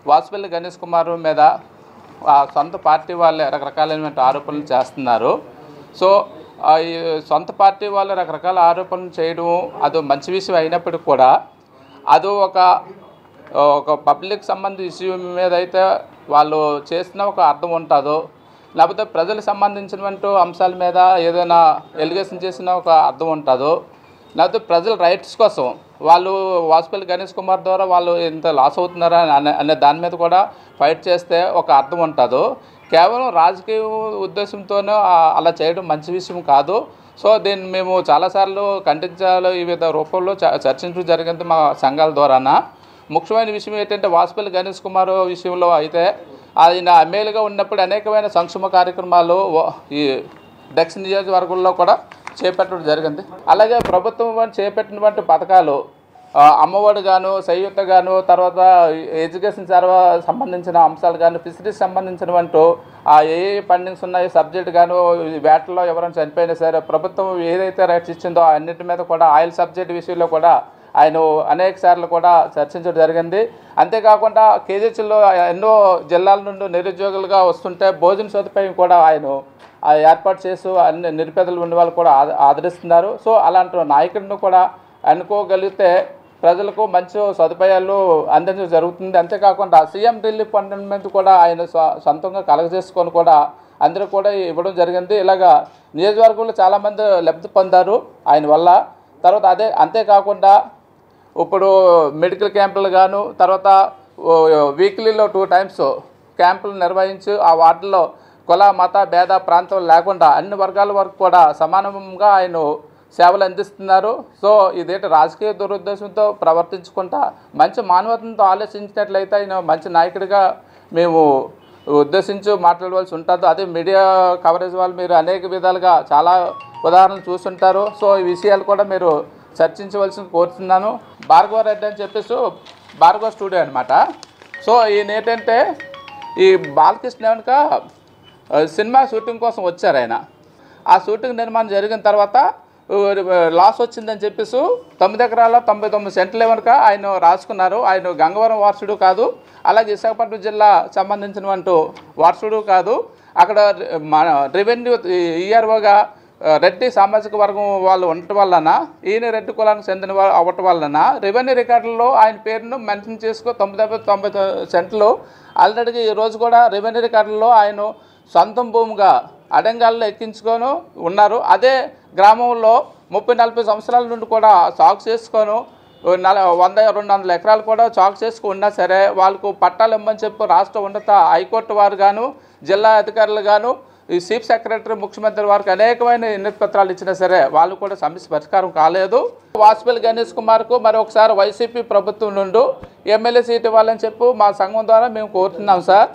వాసుపల్లి గణేష్ కుమార్ మీద సొంత పార్టీ వాళ్ళే రకరకాలైన ఆరోపణలు చేస్తున్నారు. సో ఈ సొంత పార్టీ వాళ్ళు రకరకాల ఆరోపణలు చేయడం అది మంచి విషయం అయినప్పటికీ కూడా అది ఒక పబ్లిక్ సంబంధించిన ఇష్యూ మీద అయితే వాళ్ళు చేసిన ఒక అర్థం ఉంటుందో, లేకపోతే ప్రజలకు సంబంధించినటువంటి అంశాల మీద ఏదైనా ఎలిగేషన్ చేసిన ఒక అర్థం ఉంటుందో, లేకపోతే ప్రజల రైట్స్ కోసం వాళ్ళు వాసుపల్లి గణేష్ కుమార్ ద్వారా వాళ్ళు ఎంత లాస్ అవుతున్నారా అనే దాని మీద కూడా ఫైట్ చేస్తే ఒక అర్థం ఉంటుందో, కేవలం రాజకీయ ఉద్దేశంతోనే అలా చేయడం మంచి విషయం కాదు. సో దీన్ని మేము చాలాసార్లు ఖండించాలి, ఈ విధ రూపంలో చర్చించడం జరిగింది మా సంఘాల ద్వారాన. ముఖ్యమైన విషయం ఏంటంటే వాసుపల్లి గణేష్ కుమార్ విషయంలో అయితే ఆయన ఎమ్మెల్యేగా ఉన్నప్పుడు అనేకమైన సంక్షేమ కార్యక్రమాలు ఈ దక్షిణ నియోజకవర్గంలో కూడా చేపట్టడం జరిగింది. అలాగే ప్రభుత్వం చేపట్టినటువంటి పథకాలు అమ్మఒడి గాను, సంయుక్త గాను, తర్వాత ఎడ్యుకేషన్ సంబంధించిన అంశాలు కానీ, ఫిషరీస్ సంబంధించినవంటూ ఏ ఫండింగ్స్ ఉన్నాయి సబ్జెక్ట్ గాను, వేటలో ఎవరైనా చనిపోయినా సరే ప్రభుత్వం ఏదైతే రైట్స్ ఇచ్చిందో అన్నిటి మీద కూడా ఆయిల్ సబ్జెక్ట్ విషయంలో కూడా ఆయన అనేక సార్లు కూడా చర్చించడం జరిగింది. అంతేకాకుండా కేజీహెచ్లో ఎన్నో జిల్లాల నుండి నిరుద్యోగులుగా వస్తుంటే భోజన సదుపాయం కూడా ఆయన ఏర్పాటు చేస్తూ అన్ని నిరుపేదలు ఉన్న వాళ్ళు కూడా ఆదరిస్తున్నారు. సో అలాంటి నాయకుడిని కూడా అనుకోగలిగితే ప్రజలకు మంచి సదుపాయాలు అందించడం జరుగుతుంది. అంతేకాకుండా సీఎం రిలీఫ్ ఫండ్ మీద కూడా ఆయన సొంతంగా కలగజేసుకొని కూడా అందరూ కూడా ఇవ్వడం జరిగింది. ఇలాగా నియోజకవర్గంలో చాలామంది లబ్ధి పొందారు ఆయన వల్ల. తర్వాత అంతేకాకుండా ఇప్పుడు మెడికల్ క్యాంపులు గాను, తర్వాత వీక్లీలో 2 times క్యాంపులు నిర్వహించి ఆ వార్డులో కుల మత భేద ప్రాంతం లేకుండా అన్ని వర్గాల వరకు కూడా సమానంగా ఆయన సేవలు అందిస్తున్నారు. సో ఇదేంటి రాజకీయ దురుద్దేశంతో ప్రవర్తించుకుంటా మంచి మానవత్వంతో ఆలోచించినట్లయితే ఆయన మంచి నాయకుడిగా మేము ఉద్దేశించి మాట్లాడవలసి ఉంటుంది. అదే మీడియా కవరేజ్ వాళ్ళు మీరు అనేక విధాలుగా చాలా ఉదాహరణలు చూస్తుంటారు. సో ఈ విషయాలు కూడా మీరు చర్చించవలసి కోరుతున్నాను. భార్గవ రెడ్డి అని చెప్పేసి భార్గవ స్టూడియో అనమాట. సో ఈయన ఏంటంటే ఈ బాలకృష్ణ వెనుక సినిమా షూటింగ్ కోసం వచ్చారు ఆయన. ఆ షూటింగ్ నిర్మాణం జరిగిన తర్వాత లాస్ వచ్చిందని చెప్పేసి 9 ఎకరాల 99 సెంట్ల వరకు ఆయన రాసుకున్నారు. ఆయన గంగవరం వారసుడు కాదు, అలాగే విశాఖపట్నం జిల్లా సంబంధించినటువంటి వారసుడు కాదు. అక్కడ మన రెవెన్యూ ఈఆర్ఓగా రెడ్డి సామాజిక వర్గం వాళ్ళు ఉండటం వలన, ఈయన రెడ్డి కులానికి చెందిన వాళ్ళు అవ్వటం వలన రెవెన్యూ రికార్డుల్లో ఆయన పేరును మెన్షన్ చేసుకో 90 సెంట్లు ఆల్రెడీ ఈరోజు కూడా రెవెన్యూ రికార్డుల్లో ఆయన సొంతం భూమిగా అడంగాల్లో ఎక్కించుకొని ఉన్నారు. అదే గ్రామంలో 30-40 సంవత్సరాల నుండి కూడా సాగు చేసుకొని 100-200 ఎకరాలు కూడా సాగు చేసుకుని ఉన్నా సరే వాళ్ళకు పట్టాలు ఇవ్వమని చెప్పి రాష్ట్ర ఉన్నత హైకోర్టు వారు గాను, జిల్లా అధికారులు గాను, ఈ చీఫ్ సెక్రటరీ, ముఖ్యమంత్రి వారికి అనేకమైన వినతి పత్రాలు ఇచ్చినా సరే వాళ్ళు కూడా సమస్య పరిష్కారం కాలేదు. వాసుపల్లి గణేష్ కుమార్కు మరి ఒకసారి వైసీపీ ప్రభుత్వం నుండి ఎమ్మెల్యే సీట్ ఇవ్వాలని చెప్పి మా సంఘం ద్వారా మేము కోరుతున్నాం సార్.